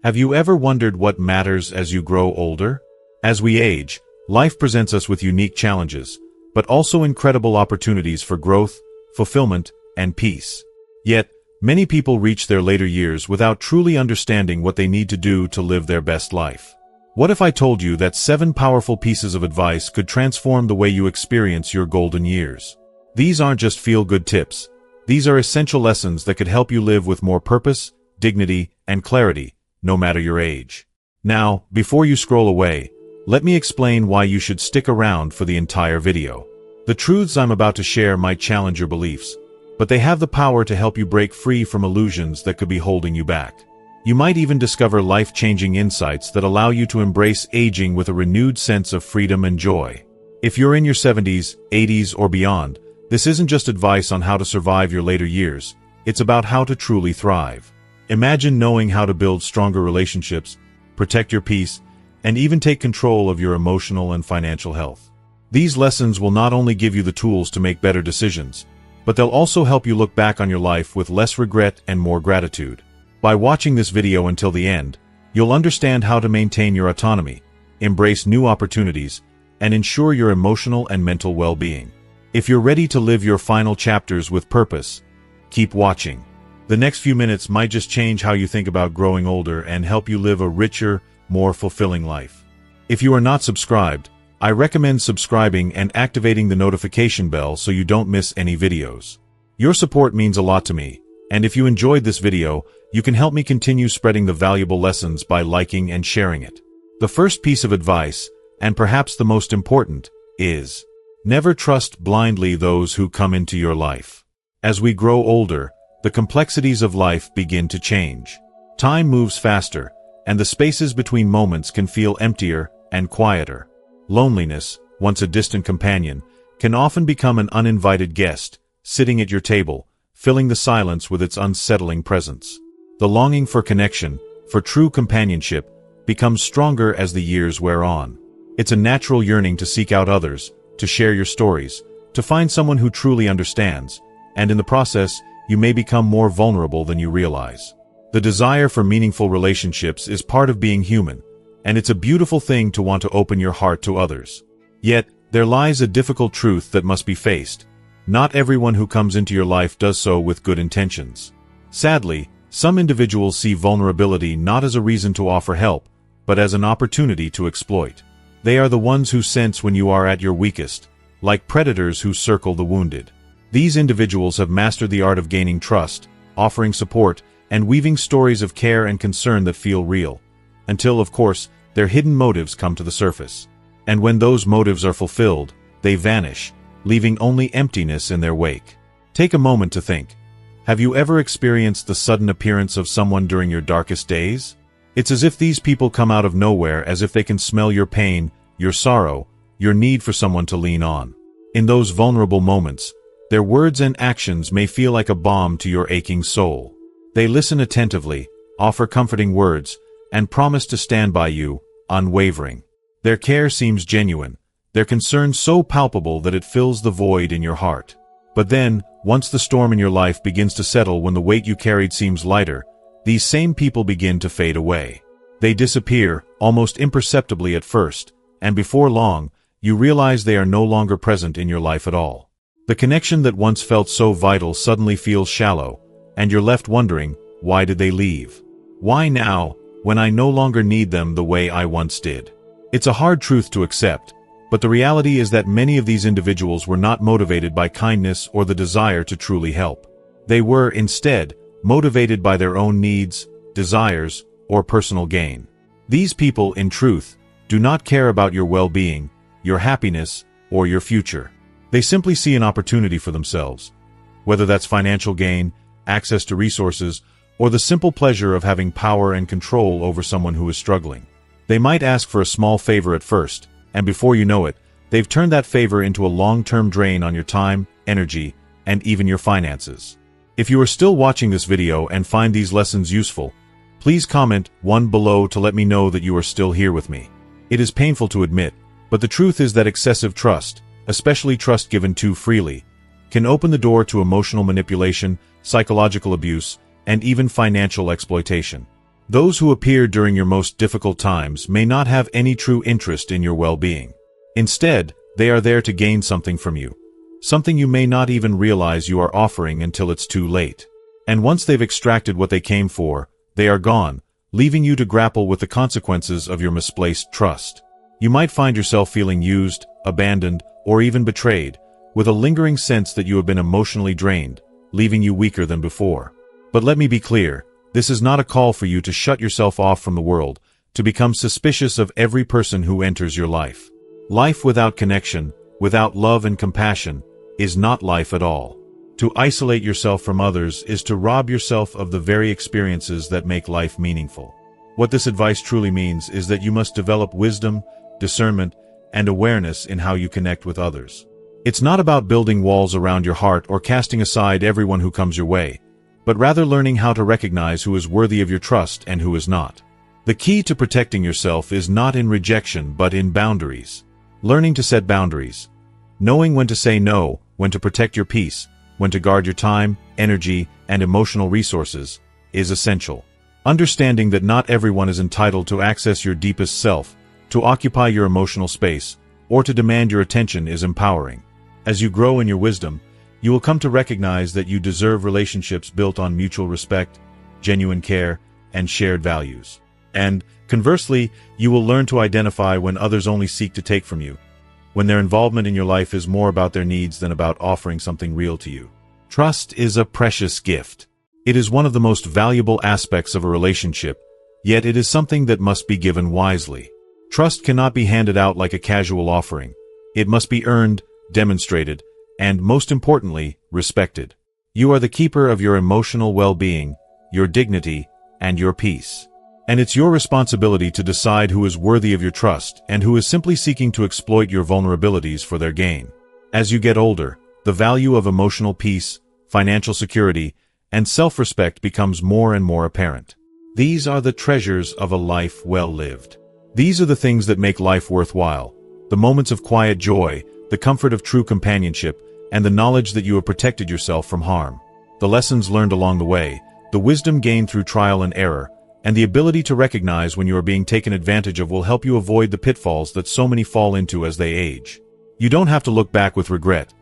Have you ever wondered what matters as you grow older? As we age, life presents us with unique challenges, but also incredible opportunities for growth, fulfillment, and peace. Yet, many people reach their later years without truly understanding what they need to do to live their best life. What if I told you that 7 powerful pieces of advice could transform the way you experience your golden years? These aren't just feel-good tips. These are essential lessons that could help you live with more purpose, dignity, and clarity, no matter your age. Now, before you scroll away, let me explain why you should stick around for the entire video. The truths I'm about to share might challenge your beliefs, but they have the power to help you break free from illusions that could be holding you back. You might even discover life-changing insights that allow you to embrace aging with a renewed sense of freedom and joy. If you're in your 70s, 80s, or beyond, this isn't just advice on how to survive your later years, it's about how to truly thrive. Imagine knowing how to build stronger relationships, protect your peace, and even take control of your emotional and financial health. These lessons will not only give you the tools to make better decisions, but they'll also help you look back on your life with less regret and more gratitude. By watching this video until the end, you'll understand how to maintain your autonomy, embrace new opportunities, and ensure your emotional and mental well-being. If you're ready to live your final chapters with purpose, keep watching. The next few minutes might just change how you think about growing older and help you live a richer, more fulfilling life. If you are not subscribed, I recommend subscribing and activating the notification bell so you don't miss any videos. Your support means a lot to me, and if you enjoyed this video, you can help me continue spreading the valuable lessons by liking and sharing it. The first piece of advice, and perhaps the most important, is never trust blindly those who come into your life. As we grow older, the complexities of life begin to change. Time moves faster, and the spaces between moments can feel emptier and quieter. Loneliness, once a distant companion, can often become an uninvited guest, sitting at your table, filling the silence with its unsettling presence. The longing for connection, for true companionship, becomes stronger as the years wear on. It's a natural yearning to seek out others, to share your stories, to find someone who truly understands, and in the process, you may become more vulnerable than you realize. The desire for meaningful relationships is part of being human, and it's a beautiful thing to want to open your heart to others. Yet, there lies a difficult truth that must be faced. Not everyone who comes into your life does so with good intentions. Sadly, some individuals see vulnerability not as a reason to offer help, but as an opportunity to exploit. They are the ones who sense when you are at your weakest, like predators who circle the wounded. These individuals have mastered the art of gaining trust, offering support, and weaving stories of care and concern that feel real, until, of course, their hidden motives come to the surface. And when those motives are fulfilled, they vanish, leaving only emptiness in their wake. Take a moment to think. Have you ever experienced the sudden appearance of someone during your darkest days? It's as if these people come out of nowhere, as if they can smell your pain, your sorrow, your need for someone to lean on. In those vulnerable moments, their words and actions may feel like a balm to your aching soul. They listen attentively, offer comforting words, and promise to stand by you, unwavering. Their care seems genuine, their concern so palpable that it fills the void in your heart. But then, once the storm in your life begins to settle, when the weight you carried seems lighter, these same people begin to fade away. They disappear, almost imperceptibly at first, and before long, you realize they are no longer present in your life at all. The connection that once felt so vital suddenly feels shallow, and you're left wondering, why did they leave? Why now, when I no longer need them the way I once did? It's a hard truth to accept, but the reality is that many of these individuals were not motivated by kindness or the desire to truly help. They were, instead, motivated by their own needs, desires, or personal gain. These people, in truth, do not care about your well-being, your happiness, or your future. They simply see an opportunity for themselves. Whether that's financial gain, access to resources, or the simple pleasure of having power and control over someone who is struggling. They might ask for a small favor at first, and before you know it, they've turned that favor into a long-term drain on your time, energy, and even your finances. If you are still watching this video and find these lessons useful, please comment 1 below to let me know that you are still here with me. It is painful to admit, but the truth is that excessive trust, especially trust given too freely, can open the door to emotional manipulation, psychological abuse, and even financial exploitation. Those who appear during your most difficult times may not have any true interest in your well-being. Instead, they are there to gain something from you. Something you may not even realize you are offering until it's too late. And once they've extracted what they came for, they are gone, leaving you to grapple with the consequences of your misplaced trust. You might find yourself feeling used, abandoned, or even betrayed, with a lingering sense that you have been emotionally drained, leaving you weaker than before. But let me be clear, this is not a call for you to shut yourself off from the world, to become suspicious of every person who enters your life. Life without connection, without love and compassion, is not life at all. To isolate yourself from others is to rob yourself of the very experiences that make life meaningful. What this advice truly means is that you must develop wisdom, discernment, and awareness in how you connect with others. It's not about building walls around your heart or casting aside everyone who comes your way, but rather learning how to recognize who is worthy of your trust and who is not. The key to protecting yourself is not in rejection but in boundaries. Learning to set boundaries. Knowing when to say no, when to protect your peace, when to guard your time, energy, and emotional resources, is essential. Understanding that not everyone is entitled to access your deepest self, to occupy your emotional space, or to demand your attention is empowering. As you grow in your wisdom, you will come to recognize that you deserve relationships built on mutual respect, genuine care, and shared values. And, conversely, you will learn to identify when others only seek to take from you, when their involvement in your life is more about their needs than about offering something real to you. Trust is a precious gift. It is one of the most valuable aspects of a relationship, yet it is something that must be given wisely. Trust cannot be handed out like a casual offering. It must be earned, demonstrated, and, most importantly, respected. You are the keeper of your emotional well-being, your dignity, and your peace. And it's your responsibility to decide who is worthy of your trust and who is simply seeking to exploit your vulnerabilities for their gain. As you get older, the value of emotional peace, financial security, and self-respect becomes more and more apparent. These are the treasures of a life well lived. These are the things that make life worthwhile, the moments of quiet joy, the comfort of true companionship, and the knowledge that you have protected yourself from harm. The lessons learned along the way, the wisdom gained through trial and error, and the ability to recognize when you are being taken advantage of will help you avoid the pitfalls that so many fall into as they age. You don't have to look back with regret.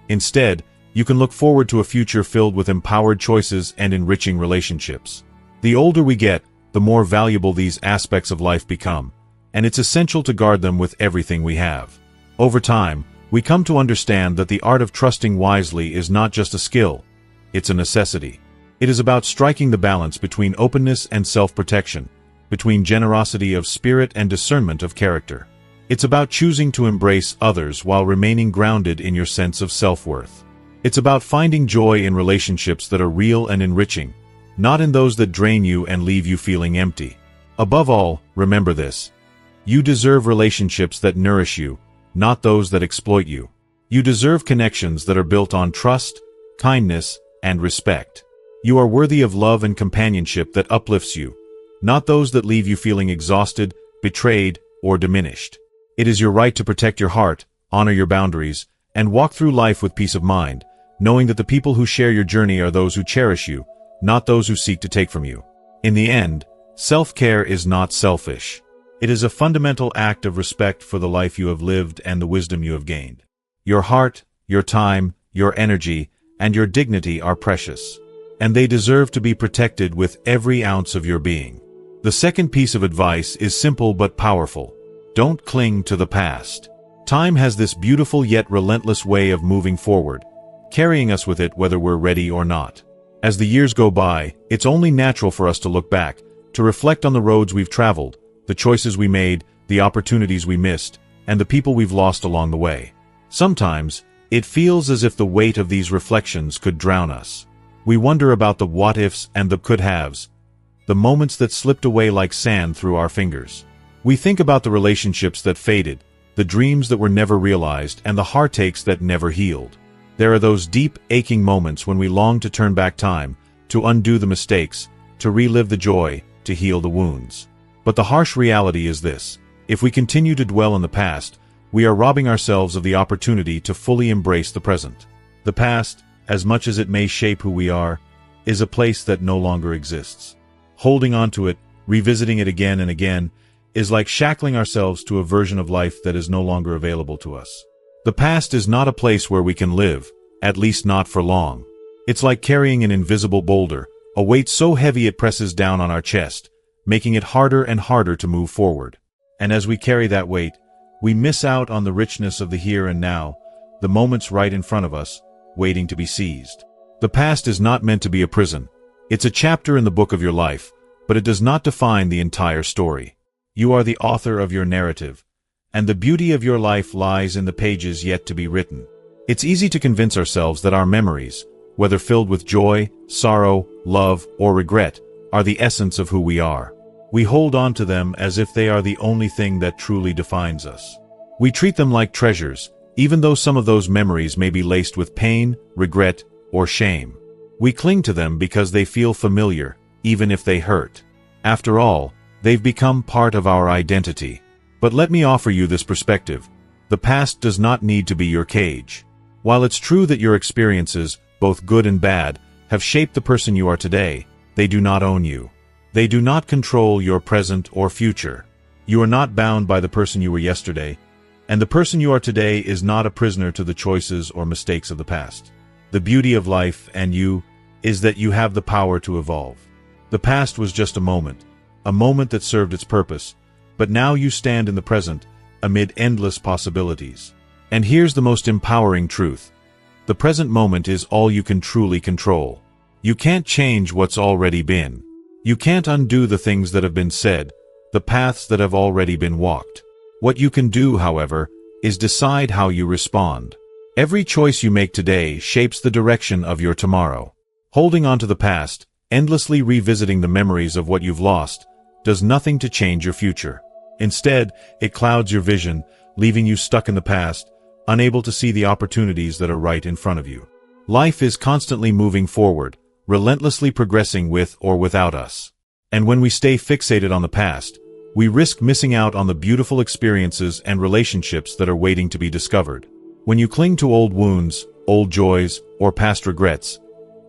Instead, you can look forward to a future filled with empowered choices and enriching relationships. The older we get, the more valuable these aspects of life become, and it's essential to guard them with everything we have. Over time, we come to understand that the art of trusting wisely is not just a skill, it's a necessity. It is about striking the balance between openness and self-protection, between generosity of spirit and discernment of character. It's about choosing to embrace others while remaining grounded in your sense of self-worth. It's about finding joy in relationships that are real and enriching, not in those that drain you and leave you feeling empty. Above all, remember this. You deserve relationships that nourish you, not those that exploit you. You deserve connections that are built on trust, kindness, and respect. You are worthy of love and companionship that uplifts you, not those that leave you feeling exhausted, betrayed, or diminished. It is your right to protect your heart, honor your boundaries, and walk through life with peace of mind, knowing that the people who share your journey are those who cherish you, not those who seek to take from you. In the end, self-care is not selfish. It is a fundamental act of respect for the life you have lived and the wisdom you have gained. Your heart, your time, your energy, and your dignity are precious, and they deserve to be protected with every ounce of your being. The second piece of advice is simple but powerful. Don't cling to the past. Time has this beautiful yet relentless way of moving forward, carrying us with it whether we're ready or not. As the years go by, it's only natural for us to look back, to reflect on the roads we've traveled, the choices we made, the opportunities we missed, and the people we've lost along the way. Sometimes, it feels as if the weight of these reflections could drown us. We wonder about the what-ifs and the could-haves, the moments that slipped away like sand through our fingers. We think about the relationships that faded, the dreams that were never realized, and the heartaches that never healed. There are those deep, aching moments when we long to turn back time, to undo the mistakes, to relive the joy, to heal the wounds. But the harsh reality is this: if we continue to dwell in the past, we are robbing ourselves of the opportunity to fully embrace the present. The past, as much as it may shape who we are, is a place that no longer exists. Holding on to it revisiting it again and again, is like shackling ourselves to a version of life that is no longer available to us. The past is not a place where we can live, at least not for long. It's like carrying an invisible boulder, a weight so heavy it presses down on our chest, making it harder and harder to move forward. And as we carry that weight, we miss out on the richness of the here and now, the moments right in front of us, waiting to be seized. The past is not meant to be a prison. It's a chapter in the book of your life, but it does not define the entire story. You are the author of your narrative, and the beauty of your life lies in the pages yet to be written. It's easy to convince ourselves that our memories, whether filled with joy, sorrow, love, or regret, are the essence of who we are. We hold on to them as if they are the only thing that truly defines us. We treat them like treasures, even though some of those memories may be laced with pain, regret, or shame. We cling to them because they feel familiar, even if they hurt. After all, they've become part of our identity. But let me offer you this perspective. The past does not need to be your cage. While it's true that your experiences, both good and bad, have shaped the person you are today, they do not own you. They do not control your present or future. You are not bound by the person you were yesterday, and the person you are today is not a prisoner to the choices or mistakes of the past. The beauty of life and you is that you have the power to evolve. The past was just a moment that served its purpose, but now you stand in the present amid endless possibilities. And here's the most empowering truth. The present moment is all you can truly control. You can't change what's already been. You can't undo the things that have been said, the paths that have already been walked. What you can do, however, is decide how you respond. Every choice you make today shapes the direction of your tomorrow. Holding on to the past, endlessly revisiting the memories of what you've lost, does nothing to change your future. Instead, it clouds your vision, leaving you stuck in the past, unable to see the opportunities that are right in front of you. Life is constantly moving forward, relentlessly progressing with or without us. And when we stay fixated on the past, we risk missing out on the beautiful experiences and relationships that are waiting to be discovered. When you cling to old wounds, old joys, or past regrets,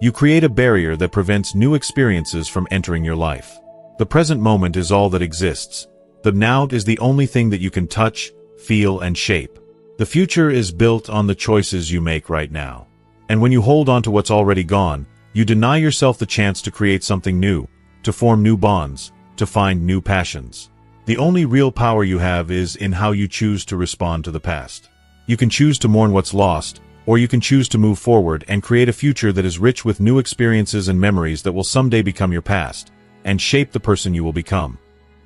you create a barrier that prevents new experiences from entering your life. The present moment is all that exists. The now is the only thing that you can touch, feel, and shape. The future is built on the choices you make right now. And when you hold on to what's already gone, you deny yourself the chance to create something new, to form new bonds, to find new passions. The only real power you have is in how you choose to respond to the past. You can choose to mourn what's lost, or you can choose to move forward and create a future that is rich with new experiences and memories that will someday become your past, and shape the person you will become.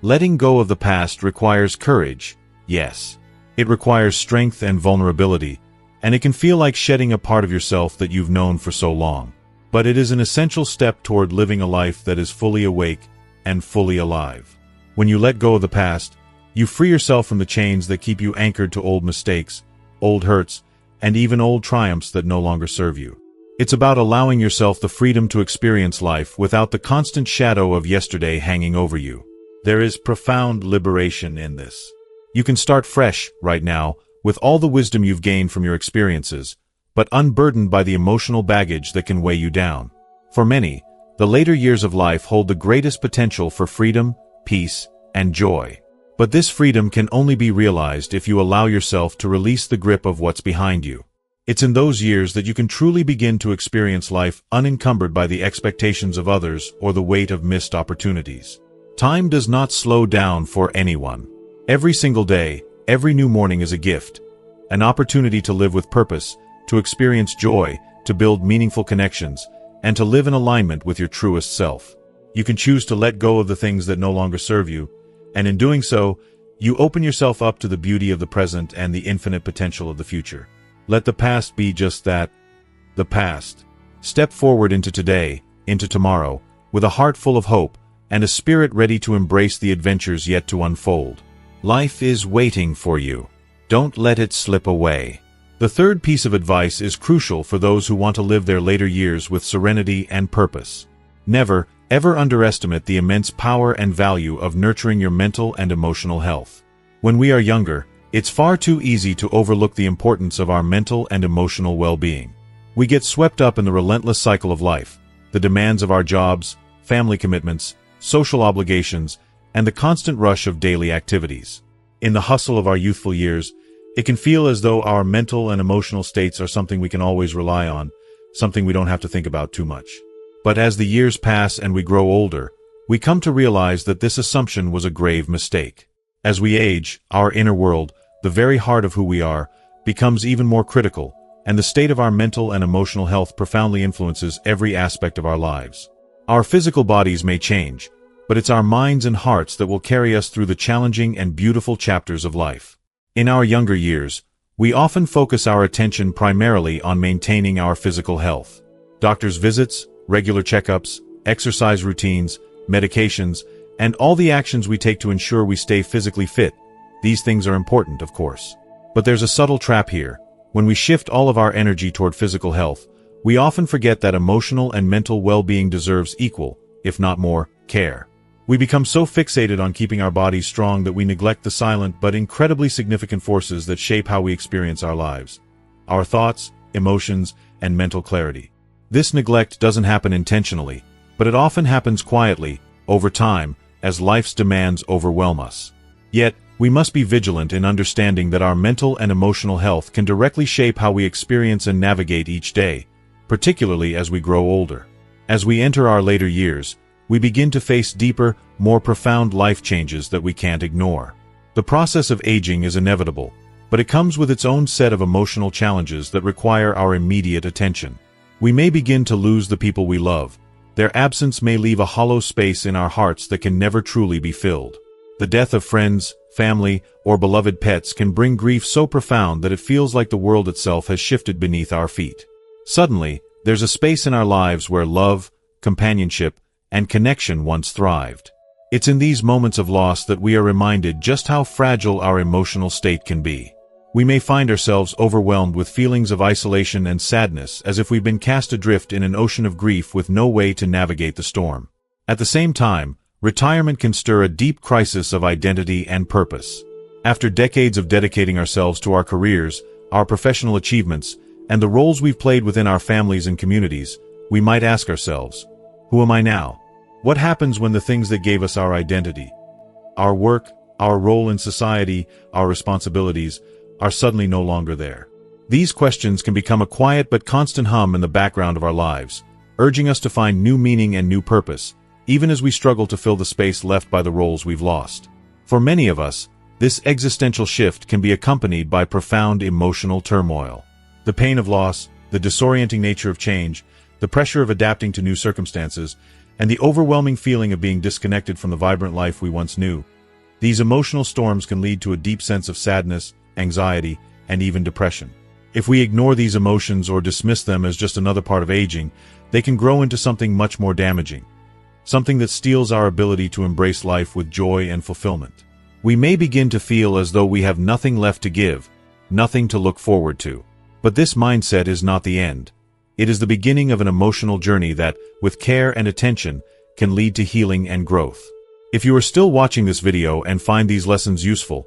Letting go of the past requires courage, yes. It requires strength and vulnerability, and it can feel like shedding a part of yourself that you've known for so long. But it is an essential step toward living a life that is fully awake and fully alive. When you let go of the past, you free yourself from the chains that keep you anchored to old mistakes, old hurts, and even old triumphs that no longer serve you. It's about allowing yourself the freedom to experience life without the constant shadow of yesterday hanging over you. There is profound liberation in this. You can start fresh, right now, with all the wisdom you've gained from your experiences, but unburdened by the emotional baggage that can weigh you down. For many, the later years of life hold the greatest potential for freedom, peace, and joy. But this freedom can only be realized if you allow yourself to release the grip of what's behind you. It's in those years that you can truly begin to experience life unencumbered by the expectations of others or the weight of missed opportunities. Time does not slow down for anyone. Every single day, every new morning is a gift, an opportunity to live with purpose, to experience joy, to build meaningful connections, and to live in alignment with your truest self. You can choose to let go of the things that no longer serve you, and in doing so, you open yourself up to the beauty of the present and the infinite potential of the future. Let the past be just that, the past. Step forward into today, into tomorrow, with a heart full of hope and a spirit ready to embrace the adventures yet to unfold. Life is waiting for you. Don't let it slip away. The third piece of advice is crucial for those who want to live their later years with serenity and purpose. Never, ever underestimate the immense power and value of nurturing your mental and emotional health. When we are younger, it's far too easy to overlook the importance of our mental and emotional well-being. We get swept up in the relentless cycle of life, the demands of our jobs, family commitments, social obligations, and the constant rush of daily activities. In the hustle of our youthful years, it can feel as though our mental and emotional states are something we can always rely on, something we don't have to think about too much. But as the years pass and we grow older, we come to realize that this assumption was a grave mistake. As we age, our inner world, the very heart of who we are, becomes even more critical, and the state of our mental and emotional health profoundly influences every aspect of our lives. Our physical bodies may change, but it's our minds and hearts that will carry us through the challenging and beautiful chapters of life. In our younger years, we often focus our attention primarily on maintaining our physical health. Doctor's visits, regular checkups, exercise routines, medications, and all the actions we take to ensure we stay physically fit. These things are important, of course. But there's a subtle trap here. When we shift all of our energy toward physical health, we often forget that emotional and mental well-being deserves equal, if not more, care. We become so fixated on keeping our bodies strong that we neglect the silent but incredibly significant forces that shape how we experience our lives. Our thoughts, emotions, and mental clarity. This neglect doesn't happen intentionally, but it often happens quietly, over time, as life's demands overwhelm us. Yet, we must be vigilant in understanding that our mental and emotional health can directly shape how we experience and navigate each day, particularly as we grow older. As we enter our later years, we begin to face deeper, more profound life changes that we can't ignore. The process of aging is inevitable, but it comes with its own set of emotional challenges that require our immediate attention. We may begin to lose the people we love. Their absence may leave a hollow space in our hearts that can never truly be filled. The death of friends, family, or beloved pets can bring grief so profound that it feels like the world itself has shifted beneath our feet. Suddenly, there's a space in our lives where love, companionship, and connection once thrived. It's in these moments of loss that we are reminded just how fragile our emotional state can be. We may find ourselves overwhelmed with feelings of isolation and sadness, as if we've been cast adrift in an ocean of grief with no way to navigate the storm. At the same time, retirement can stir a deep crisis of identity and purpose. After decades of dedicating ourselves to our careers, our professional achievements, and the roles we've played within our families and communities, we might ask ourselves, who am I now? What happens when the things that gave us our identity, our work, our role in society, our responsibilities, are suddenly no longer there? These questions can become a quiet but constant hum in the background of our lives, urging us to find new meaning and new purpose, even as we struggle to fill the space left by the roles we've lost. For many of us, this existential shift can be accompanied by profound emotional turmoil. The pain of loss, the disorienting nature of change, the pressure of adapting to new circumstances, and the overwhelming feeling of being disconnected from the vibrant life we once knew. These emotional storms can lead to a deep sense of sadness, anxiety, and even depression. If we ignore these emotions or dismiss them as just another part of aging, they can grow into something much more damaging. Something that steals our ability to embrace life with joy and fulfillment. We may begin to feel as though we have nothing left to give, nothing to look forward to. But this mindset is not the end. It is the beginning of an emotional journey that, with care and attention, can lead to healing and growth. If you are still watching this video and find these lessons useful,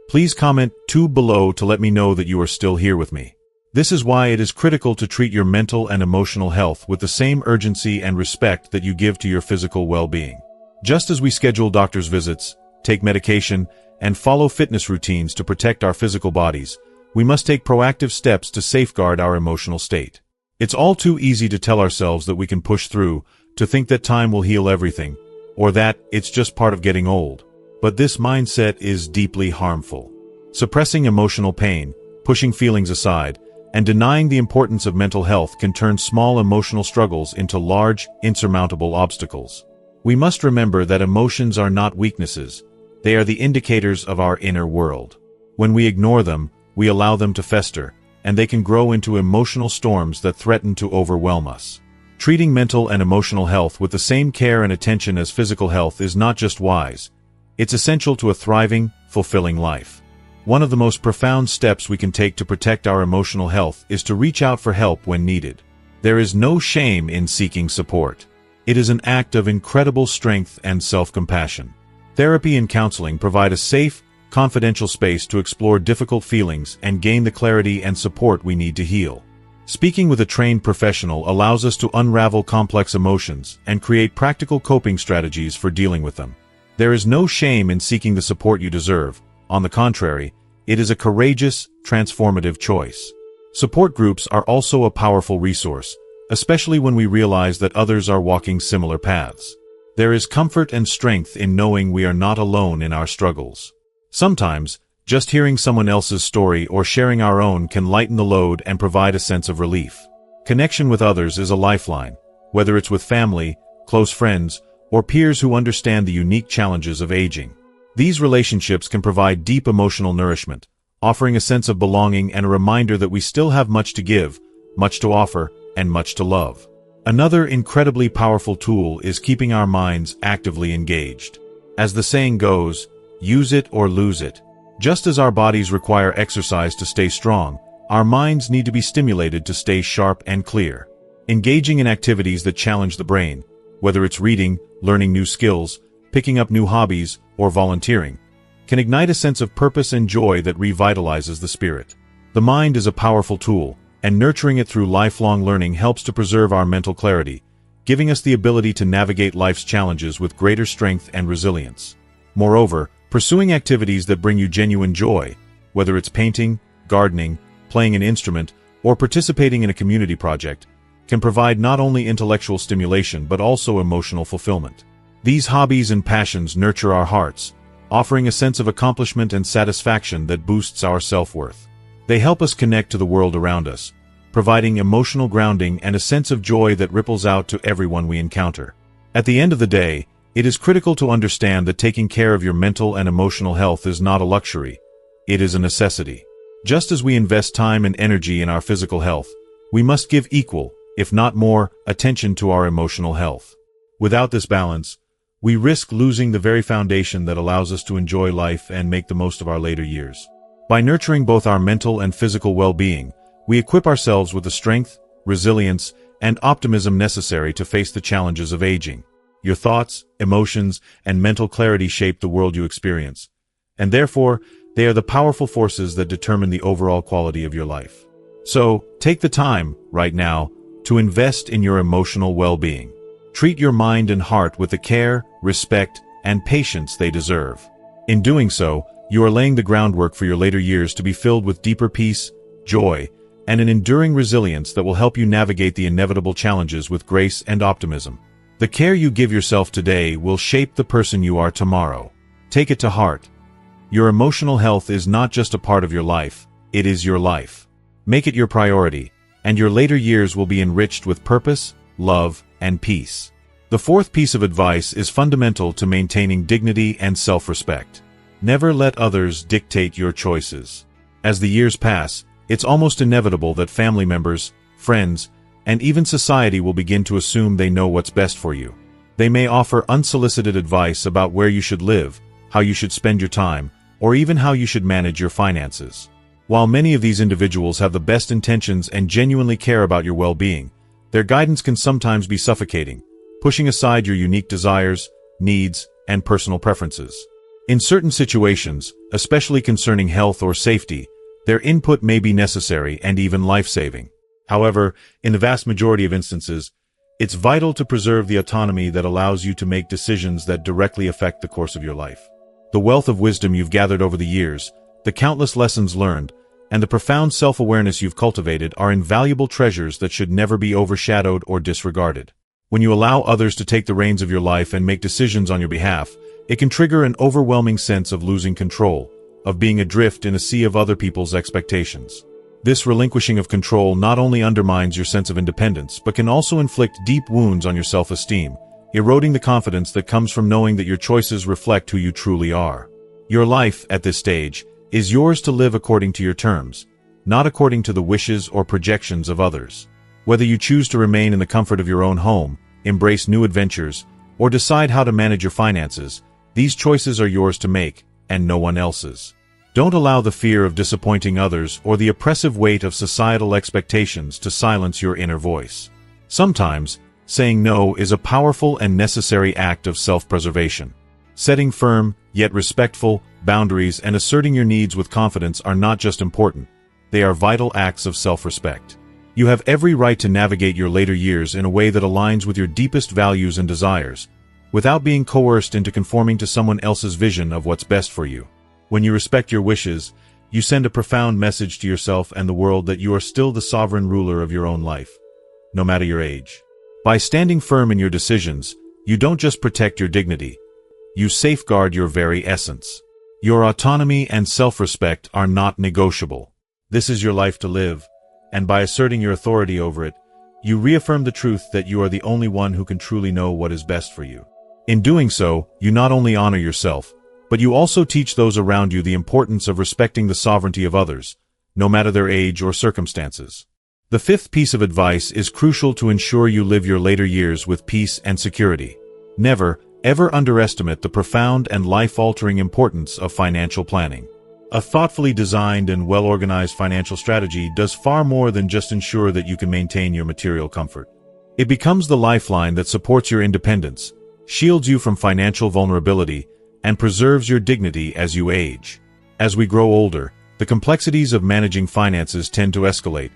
please comment below to let me know that you are still here with me. This is why it is critical to treat your mental and emotional health with the same urgency and respect that you give to your physical well-being. Just as we schedule doctor's visits, take medication, and follow fitness routines to protect our physical bodies, we must take proactive steps to safeguard our emotional state. It's all too easy to tell ourselves that we can push through, to think that time will heal everything, or that it's just part of getting old. But this mindset is deeply harmful. Suppressing emotional pain, pushing feelings aside, and denying the importance of mental health can turn small emotional struggles into large, insurmountable obstacles. We must remember that emotions are not weaknesses. They are the indicators of our inner world. When we ignore them, we allow them to fester, and they can grow into emotional storms that threaten to overwhelm us. Treating mental and emotional health with the same care and attention as physical health is not just wise. It's essential to a thriving, fulfilling life. One of the most profound steps we can take to protect our emotional health is to reach out for help when needed. There is no shame in seeking support. It is an act of incredible strength and self-compassion. Therapy and counseling provide a safe, confidential space to explore difficult feelings and gain the clarity and support we need to heal. Speaking with a trained professional allows us to unravel complex emotions and create practical coping strategies for dealing with them. There is no shame in seeking the support you deserve. On the contrary, it is a courageous, transformative choice. Support groups are also a powerful resource, especially when we realize that others are walking similar paths. There is comfort and strength in knowing we are not alone in our struggles. Sometimes, just hearing someone else's story or sharing our own can lighten the load and provide a sense of relief. Connection with others is a lifeline, whether it's with family, close friends, or peers who understand the unique challenges of aging. These relationships can provide deep emotional nourishment, offering a sense of belonging and a reminder that we still have much to give, much to offer, and much to love. Another incredibly powerful tool is keeping our minds actively engaged. As the saying goes, use it or lose it. Just as our bodies require exercise to stay strong, our minds need to be stimulated to stay sharp and clear. Engaging in activities that challenge the brain, whether it's reading, learning new skills, picking up new hobbies, or volunteering, can ignite a sense of purpose and joy that revitalizes the spirit. The mind is a powerful tool, and nurturing it through lifelong learning helps to preserve our mental clarity, giving us the ability to navigate life's challenges with greater strength and resilience. Moreover, pursuing activities that bring you genuine joy, whether it's painting, gardening, playing an instrument, or participating in a community project, can provide not only intellectual stimulation but also emotional fulfillment. These hobbies and passions nurture our hearts, offering a sense of accomplishment and satisfaction that boosts our self-worth. They help us connect to the world around us, providing emotional grounding and a sense of joy that ripples out to everyone we encounter. At the end of the day, it is critical to understand that taking care of your mental and emotional health is not a luxury, it is a necessity. Just as we invest time and energy in our physical health, we must give equal, if not more, attention to our emotional health. Without this balance, we risk losing the very foundation that allows us to enjoy life and make the most of our later years. By nurturing both our mental and physical well-being, we equip ourselves with the strength, resilience, and optimism necessary to face the challenges of aging. Your thoughts, emotions, and mental clarity shape the world you experience, and therefore, they are the powerful forces that determine the overall quality of your life. So, take the time, right now, to invest in your emotional well-being. Treat your mind and heart with the care, respect, and patience they deserve. In doing so, you are laying the groundwork for your later years to be filled with deeper peace, joy, and an enduring resilience that will help you navigate the inevitable challenges with grace and optimism. The care you give yourself today will shape the person you are tomorrow. Take it to heart. Your emotional health is not just a part of your life, it is your life. Make it your priority, and your later years will be enriched with purpose, love, and peace. The fourth piece of advice is fundamental to maintaining dignity and self-respect. Never let others dictate your choices. As the years pass, it's almost inevitable that family members, friends, and even society will begin to assume they know what's best for you. They may offer unsolicited advice about where you should live, how you should spend your time, or even how you should manage your finances. While many of these individuals have the best intentions and genuinely care about your well-being, their guidance can sometimes be suffocating, pushing aside your unique desires, needs, and personal preferences. In certain situations, especially concerning health or safety, their input may be necessary and even life-saving. However, in the vast majority of instances, it's vital to preserve the autonomy that allows you to make decisions that directly affect the course of your life. The wealth of wisdom you've gathered over the years, the countless lessons learned, and the profound self-awareness you've cultivated are invaluable treasures that should never be overshadowed or disregarded. When you allow others to take the reins of your life and make decisions on your behalf, it can trigger an overwhelming sense of losing control, of being adrift in a sea of other people's expectations. This relinquishing of control not only undermines your sense of independence, but can also inflict deep wounds on your self-esteem, eroding the confidence that comes from knowing that your choices reflect who you truly are. Your life, at this stage, is yours to live according to your terms, not according to the wishes or projections of others. Whether you choose to remain in the comfort of your own home, embrace new adventures, or decide how to manage your finances, these choices are yours to make, and no one else's. Don't allow the fear of disappointing others or the oppressive weight of societal expectations to silence your inner voice. Sometimes, saying no is a powerful and necessary act of self-preservation. Setting firm, yet respectful, boundaries and asserting your needs with confidence are not just important, they are vital acts of self-respect. You have every right to navigate your later years in a way that aligns with your deepest values and desires, without being coerced into conforming to someone else's vision of what's best for you. When you respect your wishes, you send a profound message to yourself and the world that you are still the sovereign ruler of your own life, no matter your age. By standing firm in your decisions, you don't just protect your dignity, you safeguard your very essence. Your autonomy and self-respect are not negotiable. This is your life to live, and by asserting your authority over it, you reaffirm the truth that you are the only one who can truly know what is best for you. In doing so, you not only honor yourself, but you also teach those around you the importance of respecting the sovereignty of others, no matter their age or circumstances. The fifth piece of advice is crucial to ensure you live your later years with peace and security. Never, ever underestimate the profound and life-altering importance of financial planning. A thoughtfully designed and well-organized financial strategy does far more than just ensure that you can maintain your material comfort. It becomes the lifeline that supports your independence, shields you from financial vulnerability, and preserves your dignity as you age. As we grow older, the complexities of managing finances tend to escalate,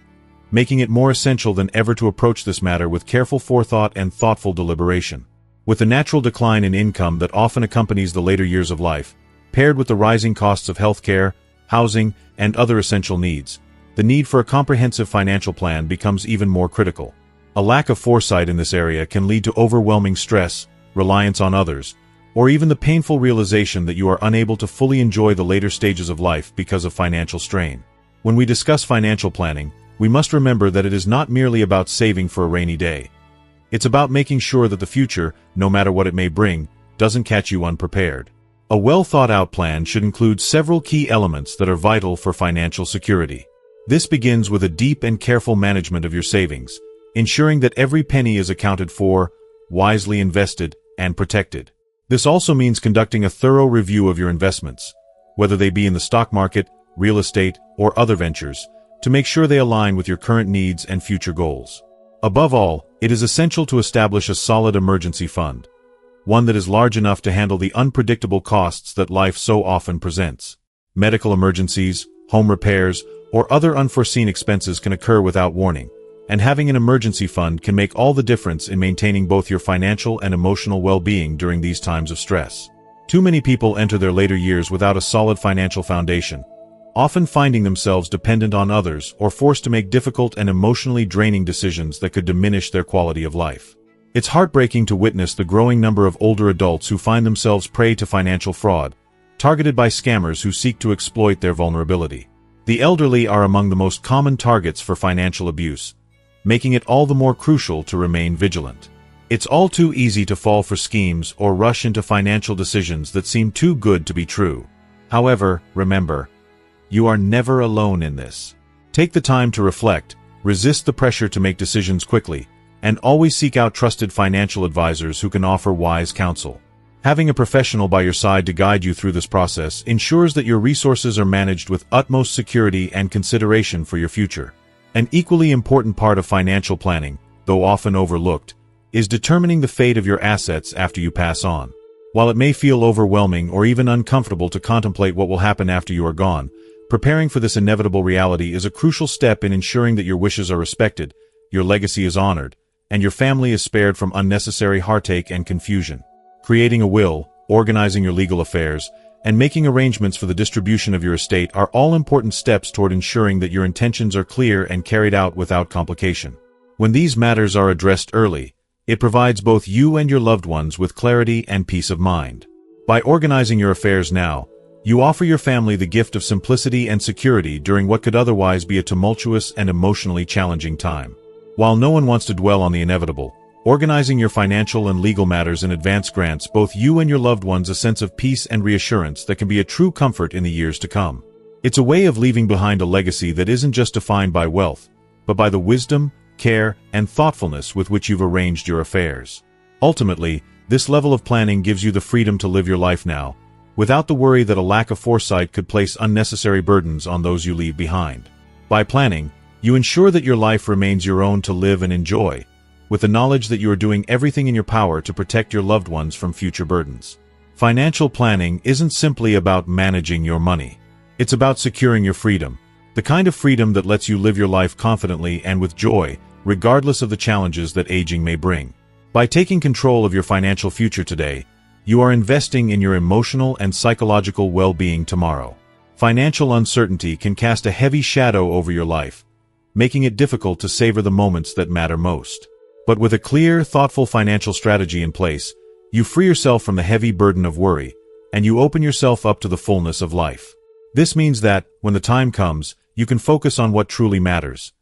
making it more essential than ever to approach this matter with careful forethought and thoughtful deliberation. With the natural decline in income that often accompanies the later years of life, paired with the rising costs of healthcare, housing, and other essential needs, the need for a comprehensive financial plan becomes even more critical. A lack of foresight in this area can lead to overwhelming stress, reliance on others, or even the painful realization that you are unable to fully enjoy the later stages of life because of financial strain. When we discuss financial planning, we must remember that it is not merely about saving for a rainy day. It's about making sure that the future, no matter what it may bring, doesn't catch you unprepared. A well-thought-out plan should include several key elements that are vital for financial security. This begins with a deep and careful management of your savings, ensuring that every penny is accounted for, wisely invested, and protected. This also means conducting a thorough review of your investments, whether they be in the stock market, real estate, or other ventures, to make sure they align with your current needs and future goals. Above all, it is essential to establish a solid emergency fund, one that is large enough to handle the unpredictable costs that life so often presents. Medical emergencies, home repairs, or other unforeseen expenses can occur without warning, and having an emergency fund can make all the difference in maintaining both your financial and emotional well-being during these times of stress. Too many people enter their later years without a solid financial foundation, often finding themselves dependent on others or forced to make difficult and emotionally draining decisions that could diminish their quality of life. It's heartbreaking to witness the growing number of older adults who find themselves prey to financial fraud, targeted by scammers who seek to exploit their vulnerability. The elderly are among the most common targets for financial abuse, making it all the more crucial to remain vigilant. It's all too easy to fall for schemes or rush into financial decisions that seem too good to be true. However, remember, you are never alone in this. Take the time to reflect, resist the pressure to make decisions quickly, and always seek out trusted financial advisors who can offer wise counsel. Having a professional by your side to guide you through this process ensures that your resources are managed with utmost security and consideration for your future. An equally important part of financial planning, though often overlooked, is determining the fate of your assets after you pass on. While it may feel overwhelming or even uncomfortable to contemplate what will happen after you are gone, preparing for this inevitable reality is a crucial step in ensuring that your wishes are respected, your legacy is honored, and your family is spared from unnecessary heartache and confusion. Creating a will, organizing your legal affairs, and making arrangements for the distribution of your estate are all important steps toward ensuring that your intentions are clear and carried out without complication. When these matters are addressed early, it provides both you and your loved ones with clarity and peace of mind. By organizing your affairs now, you offer your family the gift of simplicity and security during what could otherwise be a tumultuous and emotionally challenging time. While no one wants to dwell on the inevitable, organizing your financial and legal matters in advance grants both you and your loved ones a sense of peace and reassurance that can be a true comfort in the years to come. It's a way of leaving behind a legacy that isn't just defined by wealth, but by the wisdom, care, and thoughtfulness with which you've arranged your affairs. Ultimately, this level of planning gives you the freedom to live your life now, without the worry that a lack of foresight could place unnecessary burdens on those you leave behind. By planning, you ensure that your life remains your own to live and enjoy, with the knowledge that you are doing everything in your power to protect your loved ones from future burdens. Financial planning isn't simply about managing your money. It's about securing your freedom, the The kind of freedom that lets you live your life confidently and with joy, regardless of the challenges that aging may bring. By taking control of your financial future today, you are investing in your emotional and psychological well-being tomorrow. Financial uncertainty can cast a heavy shadow over your life, making it difficult to savor the moments that matter most. But with a clear, thoughtful financial strategy in place, you free yourself from the heavy burden of worry, and you open yourself up to the fullness of life. This means that, when the time comes, you can focus on what truly matters: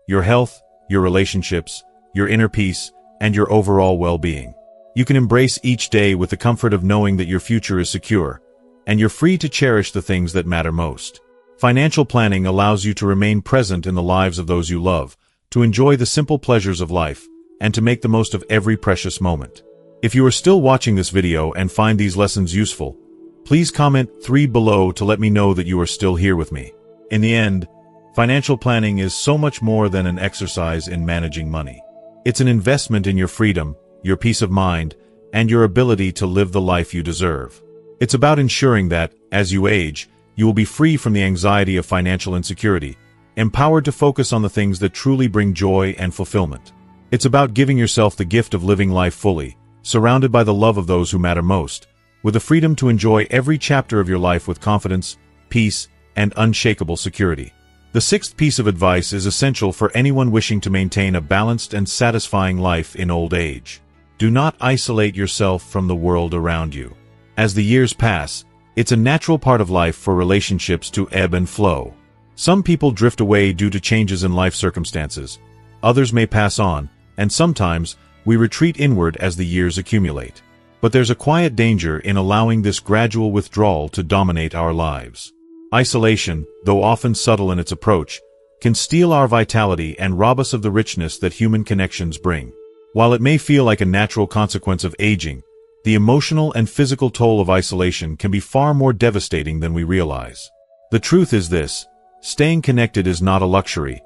your health, your relationships, your inner peace, and your overall well-being. You can embrace each day with the comfort of knowing that your future is secure, and you're free to cherish the things that matter most. Financial planning allows you to remain present in the lives of those you love, to enjoy the simple pleasures of life, and to make the most of every precious moment. If you are still watching this video and find these lessons useful, please comment 3 below to let me know that you are still here with me. In the end, financial planning is so much more than an exercise in managing money. It's an investment in your freedom, your peace of mind, and your ability to live the life you deserve. It's about ensuring that, as you age, you will be free from the anxiety of financial insecurity, empowered to focus on the things that truly bring joy and fulfillment. It's about giving yourself the gift of living life fully, surrounded by the love of those who matter most, with the freedom to enjoy every chapter of your life with confidence, peace, and unshakable security. The 6th piece of advice is essential for anyone wishing to maintain a balanced and satisfying life in old age. Do not isolate yourself from the world around you. As the years pass, it's a natural part of life for relationships to ebb and flow. Some people drift away due to changes in life circumstances. Others may pass on, and sometimes we retreat inward as the years accumulate. But there's a quiet danger in allowing this gradual withdrawal to dominate our lives. Isolation, though often subtle in its approach, can steal our vitality and rob us of the richness that human connections bring. While it may feel like a natural consequence of aging, the emotional and physical toll of isolation can be far more devastating than we realize. The truth is this: staying connected is not a luxury,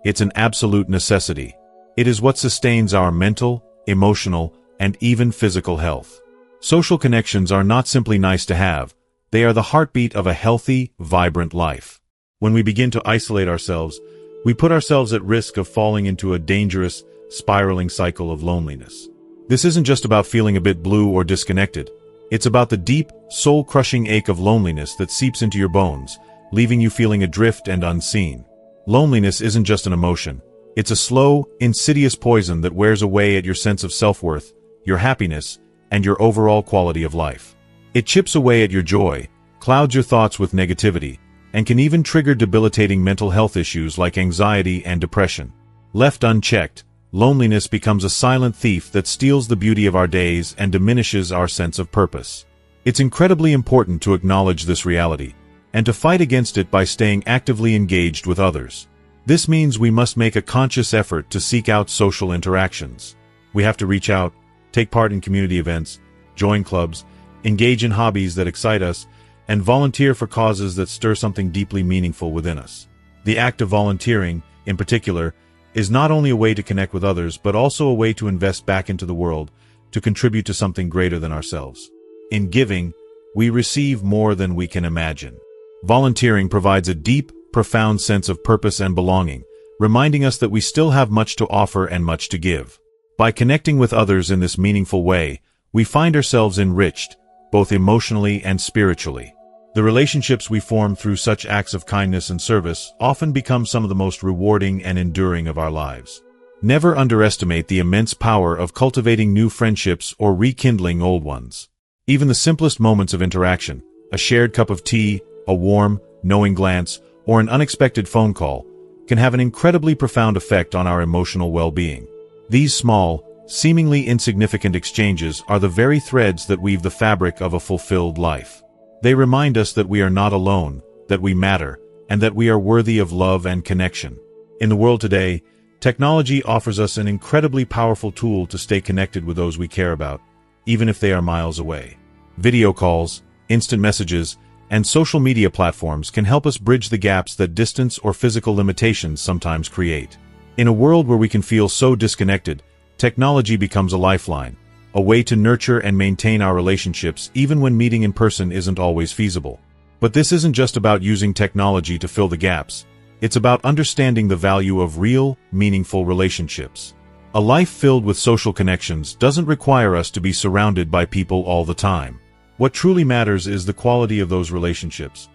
it's an absolute necessity. It is what sustains our mental, emotional, and even physical health. Social connections are not simply nice to have, they are the heartbeat of a healthy, vibrant life. When we begin to isolate ourselves, we put ourselves at risk of falling into a dangerous, spiraling cycle of loneliness. This isn't just about feeling a bit blue or disconnected. It's about the deep, soul-crushing ache of loneliness that seeps into your bones, leaving you feeling adrift and unseen. Loneliness isn't just an emotion. It's a slow, insidious poison that wears away at your sense of self-worth, your happiness, and your overall quality of life. It chips away at your joy, clouds your thoughts with negativity, and can even trigger debilitating mental health issues like anxiety and depression. Left unchecked, loneliness becomes a silent thief that steals the beauty of our days and diminishes our sense of purpose. It's incredibly important to acknowledge this reality, and to fight against it by staying actively engaged with others. This means we must make a conscious effort to seek out social interactions. We have to reach out, take part in community events, join clubs, engage in hobbies that excite us, and volunteer for causes that stir something deeply meaningful within us. The act of volunteering, in particular, is not only a way to connect with others, but also a way to invest back into the world, to contribute to something greater than ourselves. In giving, we receive more than we can imagine. Volunteering provides a deep, profound sense of purpose and belonging, reminding us that we still have much to offer and much to give. By connecting with others in this meaningful way, we find ourselves enriched, both emotionally and spiritually. The relationships we form through such acts of kindness and service often become some of the most rewarding and enduring of our lives. Never underestimate the immense power of cultivating new friendships or rekindling old ones. Even the simplest moments of interaction, a shared cup of tea, a warm, knowing glance, or an unexpected phone call, can have an incredibly profound effect on our emotional well-being. These small, seemingly insignificant exchanges are the very threads that weave the fabric of a fulfilled life. They remind us that we are not alone, that we matter, and that we are worthy of love and connection. In the world today, technology offers us an incredibly powerful tool to stay connected with those we care about, even if they are miles away. Video calls, instant messages, and social media platforms can help us bridge the gaps that distance or physical limitations sometimes create. In a world where we can feel so disconnected, technology becomes a lifeline, a way to nurture and maintain our relationships even when meeting in person isn't always feasible. But this isn't just about using technology to fill the gaps. It's about understanding the value of real, meaningful relationships. A life filled with social connections doesn't require us to be surrounded by people all the time. What truly matters is the quality of those relationships,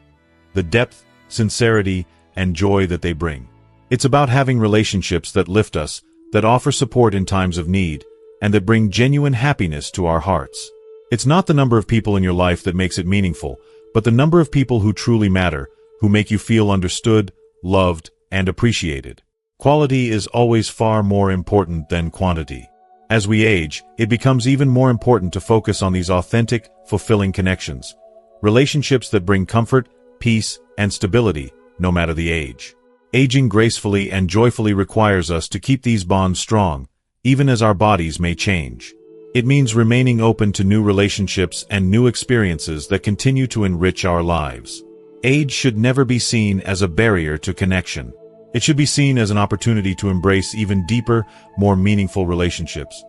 the depth, sincerity, and joy that they bring. It's about having relationships that lift us, that offer support in times of need, and that bring genuine happiness to our hearts. It's not the number of people in your life that makes it meaningful, but the number of people who truly matter, who make you feel understood, loved, and appreciated. Quality is always far more important than quantity. As we age, it becomes even more important to focus on these authentic, fulfilling connections. Relationships that bring comfort, peace, and stability, no matter the age. Aging gracefully and joyfully requires us to keep these bonds strong, even as our bodies may change. It means remaining open to new relationships and new experiences that continue to enrich our lives. Age should never be seen as a barrier to connection. It should be seen as an opportunity to embrace even deeper, more meaningful relationships.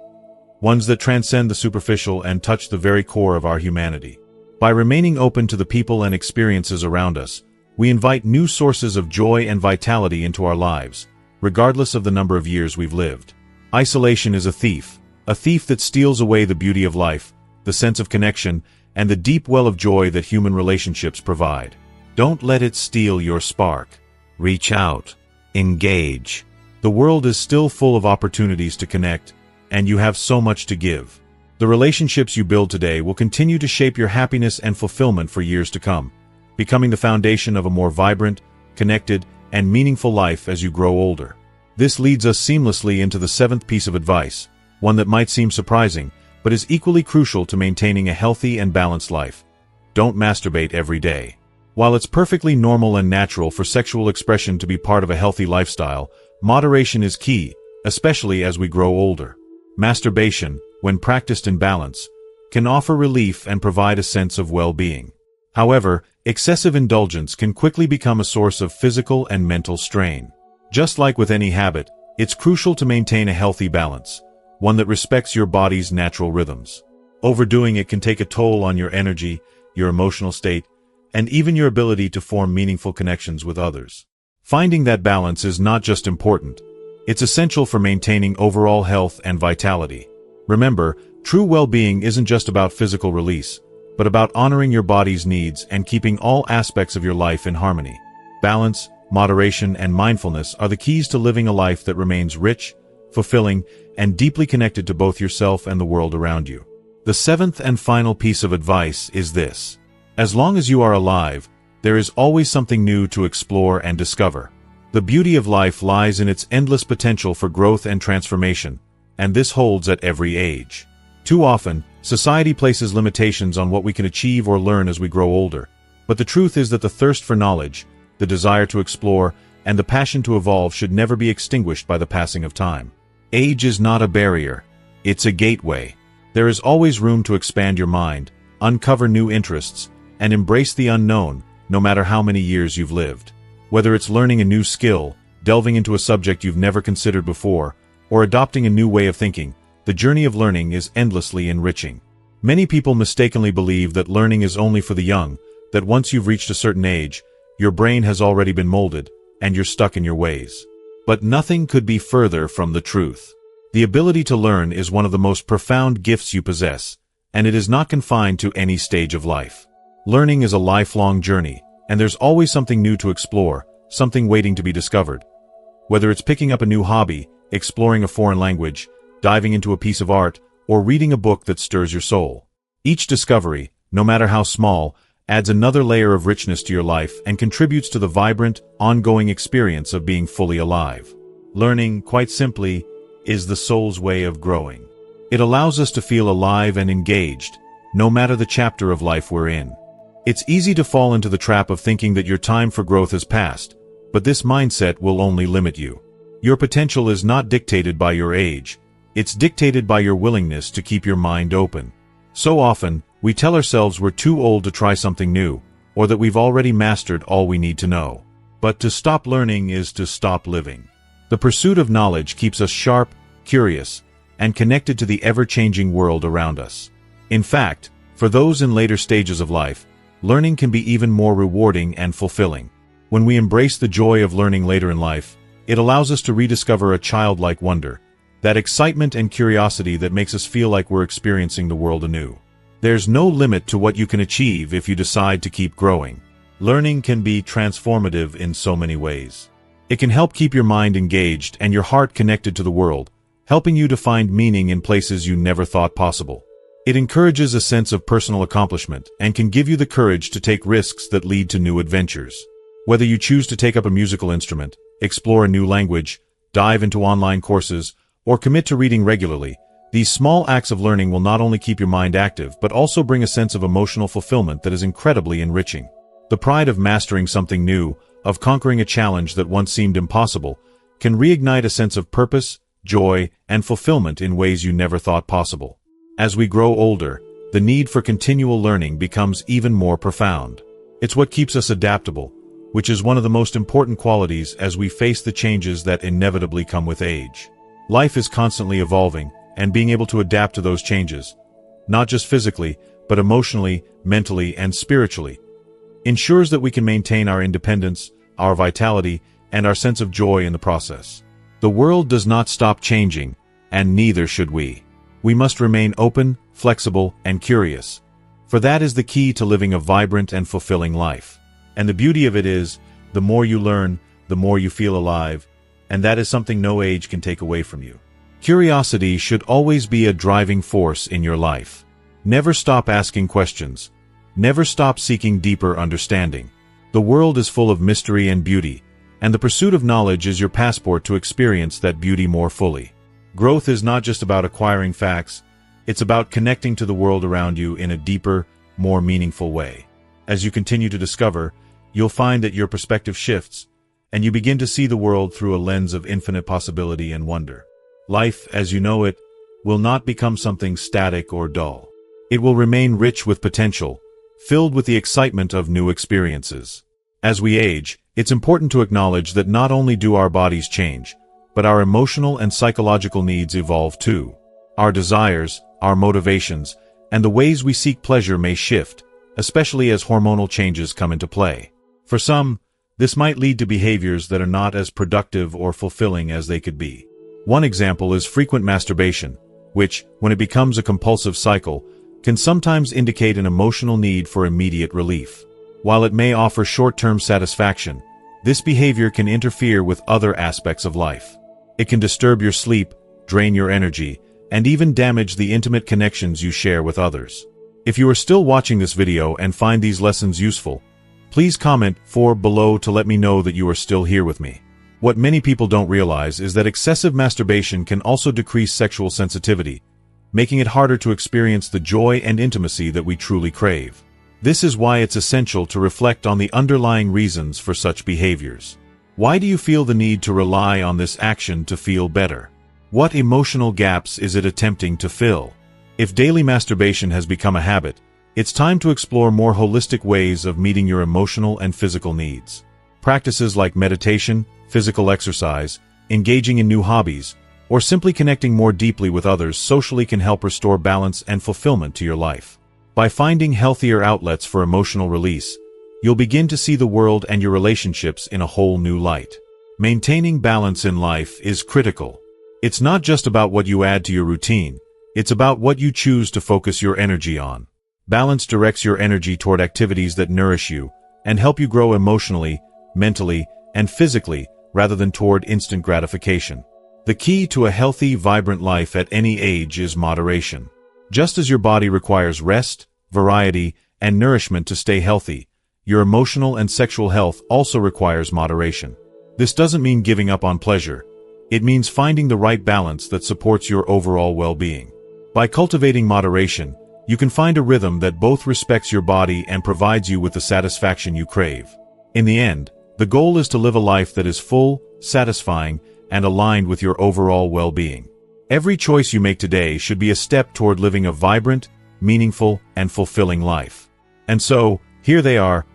Ones that transcend the superficial and touch the very core of our humanity. By remaining open to the people and experiences around us, we invite new sources of joy and vitality into our lives, regardless of the number of years we've lived. Isolation is a thief that steals away the beauty of life, the sense of connection, and the deep well of joy that human relationships provide. Don't let it steal your spark. Reach out. Engage. The world is still full of opportunities to connect, and you have so much to give. The relationships you build today will continue to shape your happiness and fulfillment for years to come, becoming the foundation of a more vibrant, connected, and meaningful life as you grow older. This leads us seamlessly into the seventh piece of advice, one that might seem surprising, but is equally crucial to maintaining a healthy and balanced life. Don't masturbate every day. While it's perfectly normal and natural for sexual expression to be part of a healthy lifestyle, moderation is key, especially as we grow older. Masturbation, when practiced in balance, can offer relief and provide a sense of well-being. However, excessive indulgence can quickly become a source of physical and mental strain. Just like with any habit, it's crucial to maintain a healthy balance, one that respects your body's natural rhythms. Overdoing it can take a toll on your energy, your emotional state, and even your ability to form meaningful connections with others. Finding that balance is not just important, it's essential for maintaining overall health and vitality. Remember, true well-being isn't just about physical release, but about honoring your body's needs and keeping all aspects of your life in harmony. Balance, moderation, and mindfulness are the keys to living a life that remains rich, fulfilling, and deeply connected to both yourself and the world around you. The seventh and final piece of advice is this. As long as you are alive, there is always something new to explore and discover. The beauty of life lies in its endless potential for growth and transformation, and this holds at every age. Too often, society places limitations on what we can achieve or learn as we grow older, but the truth is that the thirst for knowledge, the desire to explore, and the passion to evolve should never be extinguished by the passing of time. Age is not a barrier, it's a gateway. There is always room to expand your mind, uncover new interests, and embrace the unknown, no matter how many years you've lived. Whether it's learning a new skill, delving into a subject you've never considered before, or adopting a new way of thinking, the journey of learning is endlessly enriching. Many people mistakenly believe that learning is only for the young, that once you've reached a certain age, your brain has already been molded, and you're stuck in your ways. But nothing could be further from the truth. The ability to learn is one of the most profound gifts you possess, and it is not confined to any stage of life. Learning is a lifelong journey, and there's always something new to explore, something waiting to be discovered. Whether it's picking up a new hobby, exploring a foreign language, diving into a piece of art, or reading a book that stirs your soul. Each discovery, no matter how small, adds another layer of richness to your life and contributes to the vibrant, ongoing experience of being fully alive. Learning, quite simply, is the soul's way of growing. It allows us to feel alive and engaged, no matter the chapter of life we're in. It's easy to fall into the trap of thinking that your time for growth has passed, but this mindset will only limit you. Your potential is not dictated by your age, it's dictated by your willingness to keep your mind open. So often, we tell ourselves we're too old to try something new, or that we've already mastered all we need to know. But to stop learning is to stop living. The pursuit of knowledge keeps us sharp, curious, and connected to the ever-changing world around us. In fact, for those in later stages of life, learning can be even more rewarding and fulfilling. When we embrace the joy of learning later in life, it allows us to rediscover a childlike wonder, that excitement and curiosity that makes us feel like we're experiencing the world anew. There's no limit to what you can achieve if you decide to keep growing. Learning can be transformative in so many ways. It can help keep your mind engaged and your heart connected to the world, helping you to find meaning in places you never thought possible. It encourages a sense of personal accomplishment and can give you the courage to take risks that lead to new adventures. Whether you choose to take up a musical instrument, explore a new language, dive into online courses, or commit to reading regularly, these small acts of learning will not only keep your mind active but also bring a sense of emotional fulfillment that is incredibly enriching. The pride of mastering something new, of conquering a challenge that once seemed impossible, can reignite a sense of purpose, joy, and fulfillment in ways you never thought possible. As we grow older, the need for continual learning becomes even more profound. It's what keeps us adaptable, which is one of the most important qualities as we face the changes that inevitably come with age. Life is constantly evolving, and being able to adapt to those changes, not just physically, but emotionally, mentally, and spiritually, ensures that we can maintain our independence, our vitality, and our sense of joy in the process. The world does not stop changing, and neither should we. We must remain open, flexible, and curious, for that is the key to living a vibrant and fulfilling life. And the beauty of it is, the more you learn, the more you feel alive, and that is something no age can take away from you. Curiosity should always be a driving force in your life. Never stop asking questions. Never stop seeking deeper understanding. The world is full of mystery and beauty, and the pursuit of knowledge is your passport to experience that beauty more fully. Growth is not just about acquiring facts, it's about connecting to the world around you in a deeper, more meaningful way. As you continue to discover, you'll find that your perspective shifts, and you begin to see the world through a lens of infinite possibility and wonder. Life, as you know it, will not become something static or dull. It will remain rich with potential, filled with the excitement of new experiences. As we age, it's important to acknowledge that not only do our bodies change, but our emotional and psychological needs evolve too. Our desires, our motivations, and the ways we seek pleasure may shift, especially as hormonal changes come into play. For some, this might lead to behaviors that are not as productive or fulfilling as they could be. One example is frequent masturbation, which, when it becomes a compulsive cycle, can sometimes indicate an emotional need for immediate relief. While it may offer short-term satisfaction, this behavior can interfere with other aspects of life. It can disturb your sleep, drain your energy, and even damage the intimate connections you share with others. If you are still watching this video and find these lessons useful, please comment below to let me know that you are still here with me. What many people don't realize is that excessive masturbation can also decrease sexual sensitivity, making it harder to experience the joy and intimacy that we truly crave. This is why it's essential to reflect on the underlying reasons for such behaviors. Why do you feel the need to rely on this action to feel better? What emotional gaps is it attempting to fill? If daily masturbation has become a habit, it's time to explore more holistic ways of meeting your emotional and physical needs. Practices like meditation, physical exercise, engaging in new hobbies, or simply connecting more deeply with others socially can help restore balance and fulfillment to your life. By finding healthier outlets for emotional release, you'll begin to see the world and your relationships in a whole new light. Maintaining balance in life is critical. It's not just about what you add to your routine, it's about what you choose to focus your energy on. Balance directs your energy toward activities that nourish you and help you grow emotionally, mentally, and physically, rather than toward instant gratification. The key to a healthy, vibrant life at any age is moderation. Just as your body requires rest, variety, and nourishment to stay healthy, your emotional and sexual health also requires moderation. This doesn't mean giving up on pleasure. It means finding the right balance that supports your overall well-being. By cultivating moderation, you can find a rhythm that both respects your body and provides you with the satisfaction you crave. In the end, the goal is to live a life that is full, satisfying, and aligned with your overall well-being. Every choice you make today should be a step toward living a vibrant, meaningful, and fulfilling life. And so, here they are,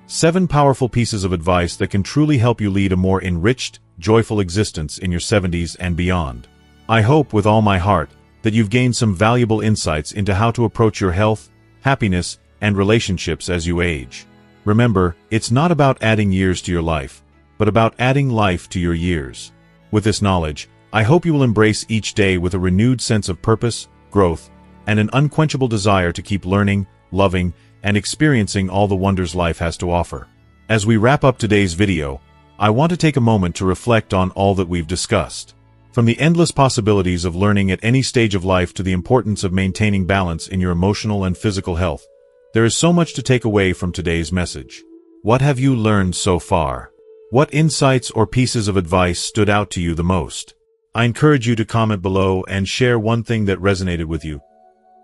7 powerful pieces of advice that can truly help you lead a more enriched, joyful existence in your 70s and beyond. I hope with all my heart that you've gained some valuable insights into how to approach your health, happiness, and relationships as you age. Remember, it's not about adding years to your life, but about adding life to your years. With this knowledge, I hope you will embrace each day with a renewed sense of purpose, growth, and an unquenchable desire to keep learning, loving, and experiencing all the wonders life has to offer. As we wrap up today's video, I want to take a moment to reflect on all that we've discussed. From the endless possibilities of learning at any stage of life to the importance of maintaining balance in your emotional and physical health, there is so much to take away from today's message. What have you learned so far? What insights or pieces of advice stood out to you the most? I encourage you to comment below and share one thing that resonated with you,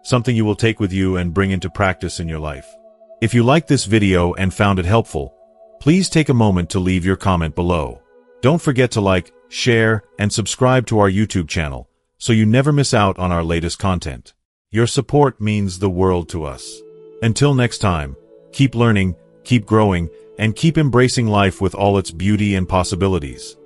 something you will take with you and bring into practice in your life. If you liked this video and found it helpful, please take a moment to leave your comment below. Don't forget to like, share, and subscribe to our YouTube channel so you never miss out on our latest content. Your support means the world to us. Until next time, keep learning, keep growing, and keep embracing life with all its beauty and possibilities.